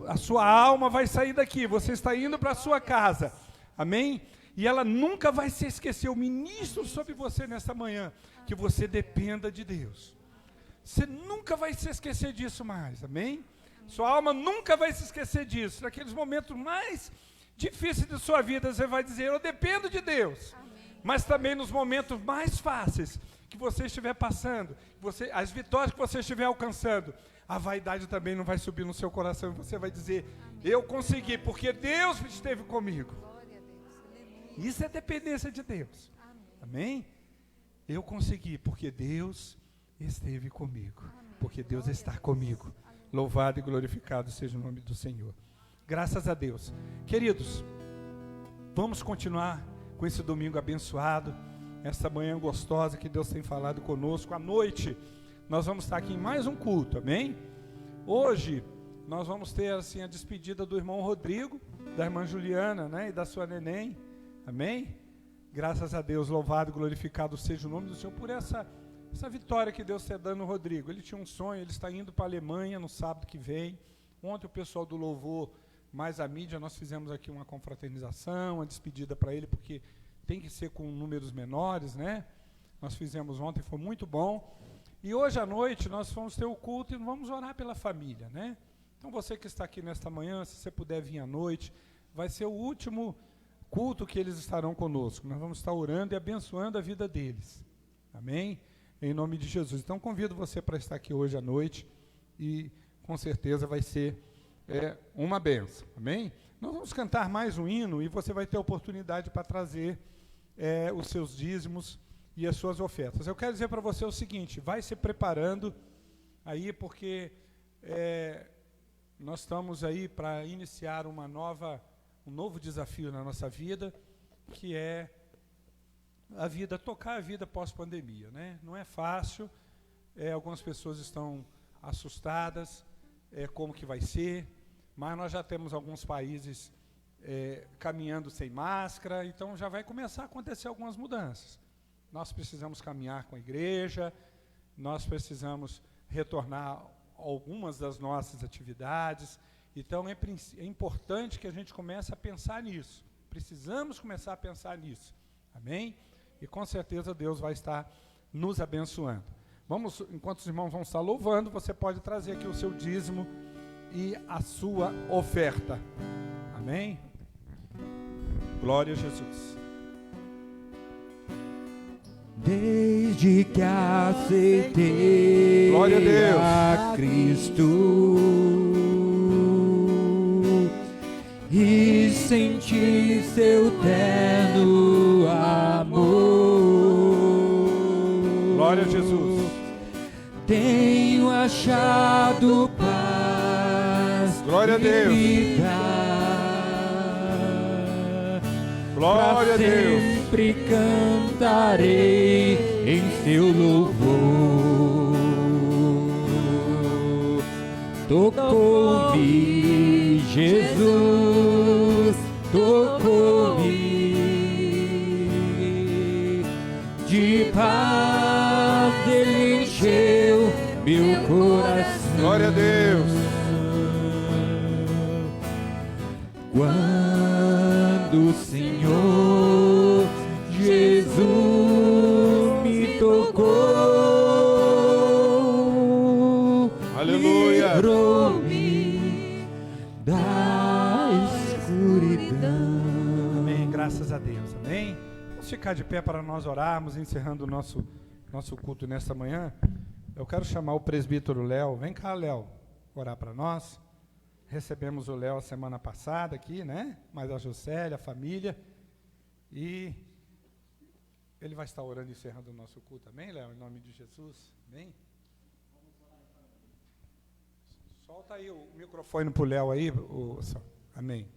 A sua alma vai sair daqui, você está indo para a sua casa, amém? E ela nunca vai se esquecer, eu ministro sobre você nesta manhã, que você dependa de Deus. Você nunca vai se esquecer disso mais, amém? Sua alma nunca vai se esquecer disso. Naqueles momentos mais difíceis de sua vida, você vai dizer, eu dependo de Deus. Amém. Mas também nos momentos mais fáceis que você estiver passando, as vitórias que você estiver alcançando, a vaidade também não vai subir no seu coração. E você vai dizer, amém, eu consegui, porque Deus esteve comigo. Glória a Deus. Isso é dependência de Deus. Amém? Eu consegui, porque Deus esteve comigo. Amém. Porque Deus está comigo. Louvado e glorificado seja o nome do Senhor. Graças a Deus. Queridos, vamos continuar com esse domingo abençoado, essa manhã gostosa que Deus tem falado conosco. À noite, nós vamos estar aqui em mais um culto, amém? Hoje, nós vamos ter assim a despedida do irmão Rodrigo, da irmã Juliana, né, e da sua neném, amém? Graças a Deus, louvado e glorificado seja o nome do Senhor por essa vitória que Deus está dando no Rodrigo. Ele tinha um sonho, ele está indo para a Alemanha no sábado que vem. Ontem o pessoal do Louvor, mais a mídia, nós fizemos aqui uma confraternização, uma despedida para ele, porque tem que ser com números menores, né? Nós fizemos ontem, foi muito bom. E hoje à noite nós vamos ter o culto e vamos orar pela família, né? Então você que está aqui nesta manhã, se você puder vir à noite, vai ser o último culto que eles estarão conosco. Nós vamos estar orando e abençoando a vida deles. Amém? Em nome de Jesus. Então convido você para estar aqui hoje à noite e com certeza vai ser uma bênção. Amém? Nós vamos cantar mais um hino e você vai ter a oportunidade para trazer os seus dízimos e as suas ofertas. Eu quero dizer para você o seguinte, vai se preparando aí porque nós estamos aí para iniciar um novo desafio na nossa vida, que é tocar a vida pós-pandemia, né? Não é fácil, algumas pessoas estão assustadas, como que vai ser, mas nós já temos alguns países caminhando sem máscara, então já vai começar a acontecer algumas mudanças. Nós precisamos caminhar com a igreja, nós precisamos retornar algumas das nossas atividades, então é importante que a gente comece a pensar nisso, precisamos começar a pensar nisso, amém? E com certeza Deus vai estar nos abençoando. Enquanto os irmãos vão estar louvando, você pode trazer aqui o seu dízimo e a sua oferta. Amém? Glória a Jesus. Desde que aceitei Glória a Deus. a Cristo e senti seu terno amor. Glória a Jesus. Tenho achado paz. Glória a Deus. Glória a Deus. Sempre cantarei em seu louvor. Tocou-me, Jesus, tocou-me. De paz ele encheu meu coração. Glória a Deus. Quando o Senhor Jesus me tocou, Aleluia. livrou-me da escuridão. Amém, graças a Deus, amém? Vamos ficar de pé para nós orarmos, encerrando o nosso culto nesta manhã. Eu quero chamar o presbítero Léo. Vem cá, Léo, orar para nós. Recebemos o Léo a semana passada aqui, né? Mas a Juscelia, a família. E ele vai estar orando e encerrando o nosso culto, amém, Léo? Em nome de Jesus, amém? Solta aí o microfone para o Léo aí. Amém.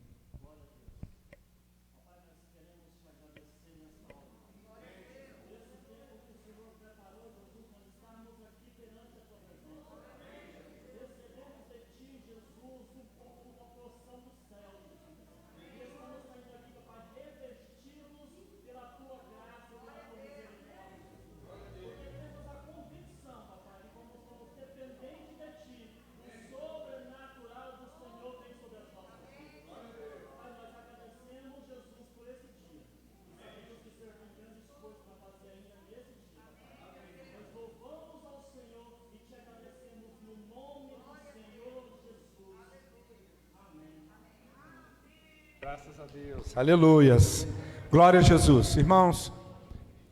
Graças a Deus. Aleluias. Glória a Jesus. Irmãos,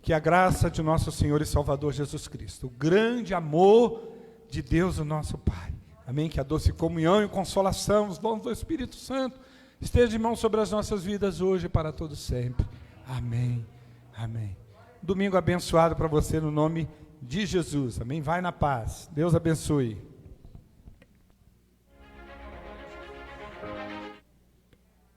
que a graça de nosso Senhor e Salvador Jesus Cristo, o grande amor de Deus, o nosso Pai, amém, que a doce comunhão e consolação, os dons do Espírito Santo, esteja, irmão, sobre as nossas vidas hoje e para todo sempre. Amém. Amém. Domingo abençoado para você no nome de Jesus. Amém. Vai na paz. Deus abençoe.